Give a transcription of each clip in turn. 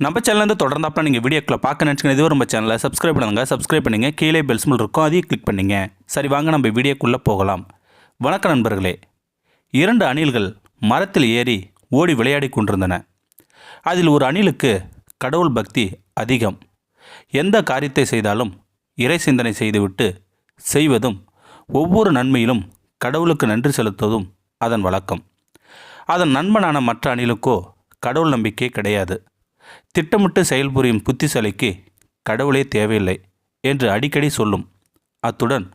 நம்ம சேனல்லேருந்து தொடர்ந்தாப்பா நீங்கள் வீடியோக்களை பார்க்க நினச்சிங்கன்னா இதுவரை நம்ம சேனலை சப்ஸ்கிரைப் பண்ணுங்கள் கீழே பெல் சிம்பல் இருக்கும் அதையும் கிளிக் பண்ணிங்க. சரி வாங்க நம்ம வீடியோக்குள்ளே போகலாம். வணக்கம் நண்பர்களே. 2 அணில்கள் மரத்தில் ஏறி ஓடி விளையாடி கொண்டிருந்தன. அதில் ஒரு அணிலுக்கு கடவுள் பக்தி அதிகம். எந்த காரியத்தை செய்தாலும் இறை சிந்தனை செய்துவிட்டு செய்வதும் ஒவ்வொரு நன்மையிலும் கடவுளுக்கு நன்றி செலுத்துவதும் அதன் வழக்கம். அதன் நண்பனான மற்ற அணிலுக்கோ கடவுள் நம்பிக்கை கிடையாது. திட்டமிட்டு செயல்புரியும் புத்திசாலிக்கு கடவுளே தேவையில்லை என்று அடிக்கடி சொல்லும். அத்துடன்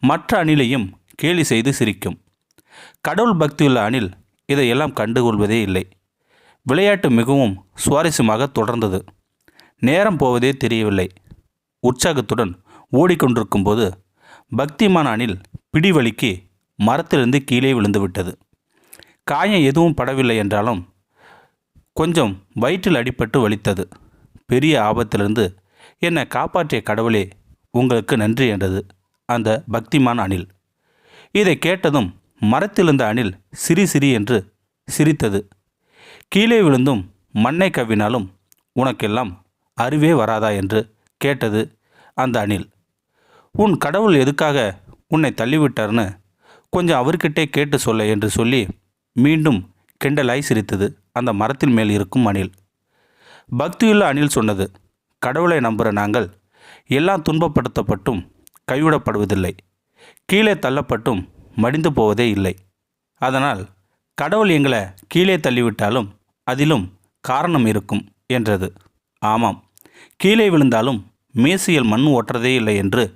மற்ற அணிலையும் கேலி செய்து சிரிக்கும். கடவுள் பக்தியுள்ள அணில் இதையெல்லாம் கண்டுகொள்வதே இல்லை. விளையாட்டு மிகவும் சுவாரஸ்யமாக தொடர்ந்தது. நேரம் போவதே தெரியவில்லை. உற்சாகத்துடன் ஓடிக்கொண்டிருக்கும் போது பக்திமான அணில் பிடிவலிக்கு மரத்திலிருந்து கீழே விழுந்துவிட்டது. காயம் எதுவும் படவில்லை என்றாலும் கொஞ்சம் வயிற்றில் அடிபட்டு வலித்தது. பெரிய ஆபத்திலிருந்து என்னை காப்பாற்றிய கடவுளே உங்களுக்கு நன்றி என்றது அந்த பக்திமான அணில். இதை கேட்டதும் மரத்திலிருந்த அணில் சிரி என்று சிரித்தது. கீழே விழுந்தும் மண்ணை கவ்வினாலும் உனக்கெல்லாம் அறிவே வராதா என்று கேட்டது அந்த அணில். உன் கடவுள் எதுக்காக உன்னை தள்ளிவிட்டார்னு கொஞ்சம் அவர்கிட்டே கேட்டு சொல்ல என்று சொல்லி மீண்டும் கிண்டலாய் சிரித்தது அந்த மரத்தின் மேல் இருக்கும் அணில். பக்தியுள்ள அணில் சொன்னது, கடவுளை நம்புகிற நாங்கள் எல்லாம் துன்பப்படுத்தப்பட்டும் கைவிடப்படுவதில்லை, கீழே தள்ளப்பட்டும் மடிந்து போவதே இல்லை. அதனால் கடவுள் எங்களை கீழே தள்ளிவிட்டாலும் அதிலும் காரணம் இருக்கும் என்றது. ஆமாம், கீழே விழுந்தாலும் மேசையில் மண் ஓட்டுறதே இல்லை என்று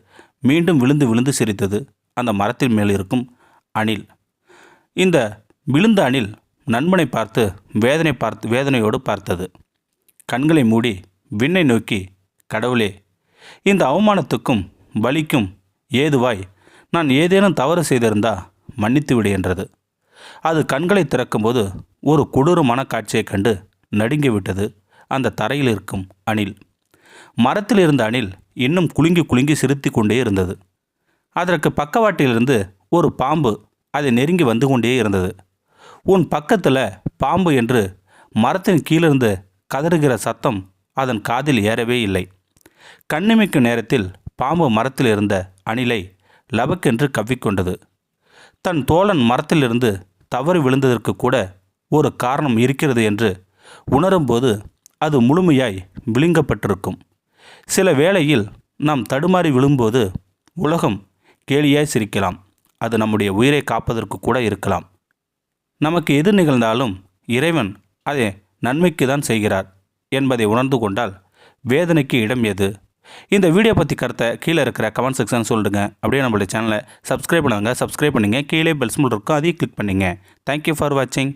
மீண்டும் விழுந்து சிரித்தது அந்த மரத்தின் மேல் இருக்கும் அணில். இந்த விழுந்த அணில் நண்பனை பார்த்து வேதனையோடு பார்த்தது. கண்களை மூடி விண்ணை நோக்கி, கடவுளே, இந்த அவமானத்துக்கும் வலிக்கும் ஏதுவாய் நான் ஏதேனும் தவறு செய்திருந்தா மன்னித்து விடு என்றது. அது கண்களை திறக்கும்போது ஒரு கொடூரமான காட்சியைக் கண்டு நடுங்கிவிட்டது அந்த தரையில் இருக்கும் அணில். மரத்தில் இருந்த அணில் இன்னும் குலுங்கி சிரித்து கொண்டே இருந்தது. அதற்கு பக்கவாட்டிலிருந்து ஒரு பாம்பு அதை நெருங்கி வந்து கொண்டே இருந்தது. உன் பக்கத்தில் பாம்பு என்று மரத்தின் கீழிருந்து கதறுகிற சத்தம் அதன் காதில் ஏறவே இல்லை. கண்ணிமைக்கும் நேரத்தில் பாம்பு மரத்தில் இருந்த அணிலை லபக்கென்று கவ்விக்கொண்டது. தன் தோழன் மரத்திலிருந்து தவறி விழுந்ததற்கு கூட ஒரு காரணம் இருக்கிறது என்று உணரும்போது அது முழுமையாய் விழுங்கப்பட்டிருக்கும். சில வேளையில் நாம் தடுமாறி விழும்போது உலகம் கேலியாய் சிரிக்கலாம். அது நம்முடைய உயிரை காப்பதற்கு கூட இருக்கலாம். நமக்கு எது நிகழ்ந்தாலும் இறைவன் அதை நன்மைக்கு தான் செய்கிறார் என்பதை உணர்ந்து கொண்டால் வேதனைக்கு இடம் எது? இந்த வீடியோ பற்றி கருத்தை கீழே இருக்கிற கமெண்ட் செக்ஷன் சொல்லுங்க. அப்படியே நம்மளுடைய சேனலை சப்ஸ்கிரைப் பண்ணுங்க. கீழே பெல் சிம்பல் இருக்கும், அதையும் கிளிக் பண்ணுங்க. தேங்க்யூ ஃபார் வாட்சிங்.